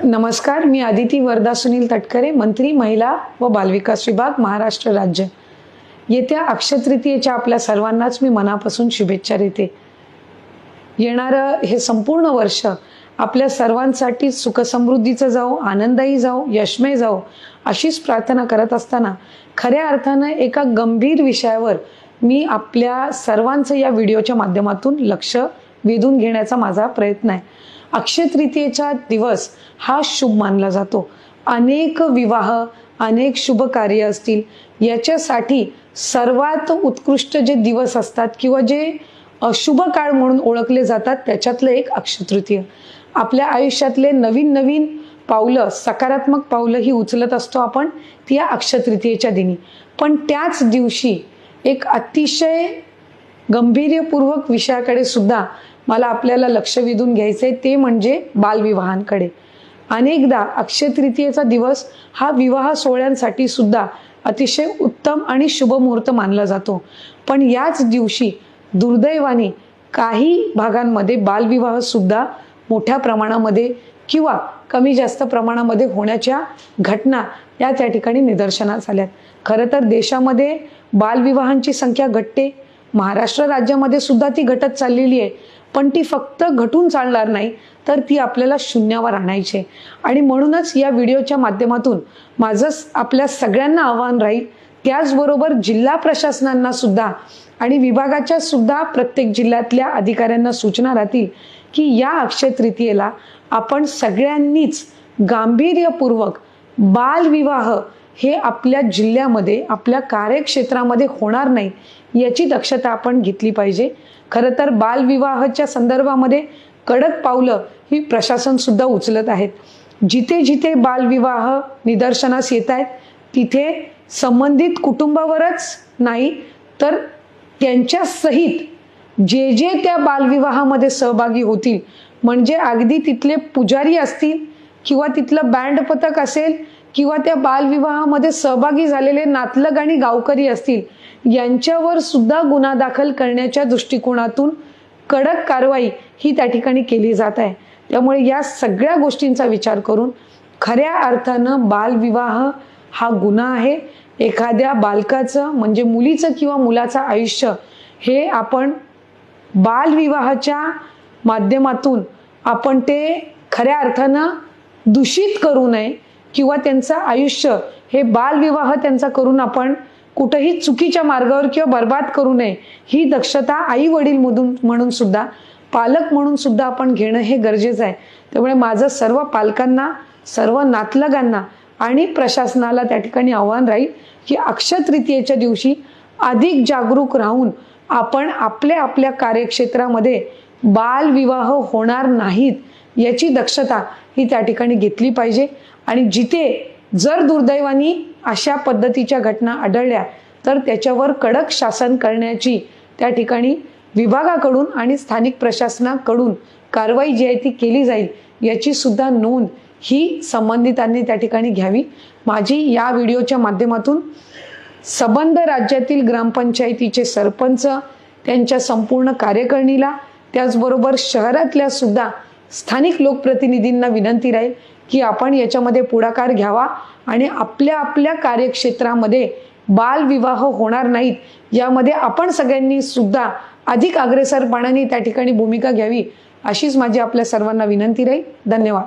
नमस्कार, मी आदिती वरदा सुनील तटकरे, मंत्री महिला व बालविकास विभाग, महाराष्ट्र राज्य। येत्या अक्षय तृतीयेच्या आपल्या सर्वांनाच मी मनापासून शुभेच्छा देते। येणारं हे संपूर्ण वर्ष आपल्या सर्वांसाठी सुखसमृद्धीचं जाओ, आनंदायी जाओ, यशमय जाओ अशीच प्रार्थना करत असताना खऱ्या अर्थानं एका गंभीर विषयावर मी आपल्या सर्वांचं या व्हिडिओच्या माध्यमातून लक्ष वेधून घेण्याचा माझा प्रयत्न आहे। अक्षय तृतीयेचा दिवस हा शुभ मानला जातो। अनेक विवाह, अनेक शुभ कार्य असतील, याच्यासाठी सर्वात उत्कृष्ट जे दिवस असतात किंवा जे शुभ काळ म्हणून ओळखले जातात त्याच्यातलं एक अक्षय तृतीय। आपल्या आयुष्यातले नवीन नवीन पावलं, सकारात्मक पावलं ही उचलत असतो आपण ती या अक्षय तृतीयेच्या दिनी। पण त्याच दिवशी एक अतिशय गंभीर्यपूर्वक विषयाकडे सुद्धा मला आपल्याला लक्ष वेधून घ्यायचे, ते म्हणजे बालविवाहांकडे। अनेकदा अक्षय तृतीयेचा दिवस हा विवाह सोहळ्यांसाठी सुद्धा अतिशय उत्तम आणि शुभ मुहूर्त मानला जातो। पण याच दिवशी दुर्दैवाने काही भागांमध्ये बालविवाह सुद्धा मोठ्या प्रमाणामध्ये किंवा कमी जास्त प्रमाणामध्ये होण्याच्या घटना या त्या ठिकाणी निदर्शनास आल्यात। खरं तर देशामध्ये बालविवाहांची संख्या घटते, महाराष्ट्र राज्यामध्ये सुद्धा ती घटत चाललेली आहे, पण ती फक्त घटून चालणार नाही, तर ती आपल्याला शून्यावर आणायची। आणि म्हणूनच या व्हिडिओच्या माध्यमातून माझं आपल्या सगळ्यांना आव्हान राहील, त्याचबरोबर जिल्हा प्रशासनांना सुद्धा आणि विभागाच्या सुद्धा प्रत्येक जिल्ह्यातल्या अधिकाऱ्यांना सूचना राहतील की या अक्षय तृतीयेला आपण सगळ्यांनीच गांभीर्यपूर्वक बालविवाह हे आपल्या जिल्ह्यामध्ये, आपल्या कार्यक्षेत्रामध्ये होणार नाही याची दक्षता आपण घेतली पाहिजे। खरं तर बालविवाहाच्या संदर्भामध्ये कडक पावलं ही प्रशासन सुद्धा उचलत आहेत। जिथे जिथे बालविवाह निदर्शनास येत आहेत तिथे संबंधित कुटुंबावरच नाही तर त्यांच्या सहित जे जे त्या बालविवाहामध्ये सहभागी होतील, म्हणजे अगदी तिथले पुजारी असतील किंवा तिथलं बँड पथक असेल किंवा त्या बालविवाहामध्ये सहभागी झालेले नातलग आणि गावकरी असतील, यांच्यावर सुद्धा गुन्हा दाखल करण्याच्या दृष्टिकोनातून कडक कारवाई ही त्या ठिकाणी केली जात आहे। त्यामुळे या सगळ्या गोष्टींचा विचार करून खऱ्या अर्थानं बालविवाह हा गुन्हा आहे। एखाद्या बालकाचं म्हणजे मुलीचं किंवा मुलाचं आयुष्य हे आपण बालविवाहाच्या माध्यमातून आपण ते खऱ्या अर्थानं दूषित करू नये किंवा त्यांचं आयुष्य हे बालविवाह त्यांचा करून आपण कुठेही चुकीच्या मार्गावर किंवा बर्बाद करू नये, ही दक्षता आई वडील म्हणून सुद्धा, पालक म्हणून सुद्धा आपण घेणं हे गरजेचं आहे। त्यामुळे माझं सर्व पालकांना, सर्व नातलगांना आणि प्रशासनाला त्या ठिकाणी आव्हान राहील की अक्षय तृतीयेच्या दिवशी अधिक जागरूक राहून आपण आपल्या आपल्या कार्यक्षेत्रामध्ये बालविवाह होणार नाहीत याची दक्षता ही त्या ठिकाणी घेतली पाहिजे। आणि जिथे जर दुर्दैवाने अशा पद्धतीच्या घटना आढळल्या तर त्याच्यावर कडक शासन करण्याची त्या ठिकाणी विभागाकडून आणि स्थानिक प्रशासनाकडून कारवाई जी आहे ती केली जाईल याची सुद्धा नोंद ही संबंधितांनी त्या ठिकाणी घ्यावी। माझी या व्हिडिओच्या माध्यमातून संबंध राज्यातील ग्रामपंचायतीचे सरपंच, त्यांच्या संपूर्ण कार्यकारिणीला, त्याचबरोबर शहरातल्या सुद्धा स्थानिक लोकप्रतिनिधींना विनंती राहील की आपण याच्यामध्ये पुढाकार घ्यावा आणि आपल्या आपल्या कार्यक्षेत्रामध्ये बालविवाह होणार नाहीत यामध्ये आपण सगळ्यांनी सुद्धा अधिक अग्रेसरपणाने त्या ठिकाणी भूमिका घ्यावी, अशीच माझी आपल्या सर्वांना विनंती राहील। धन्यवाद।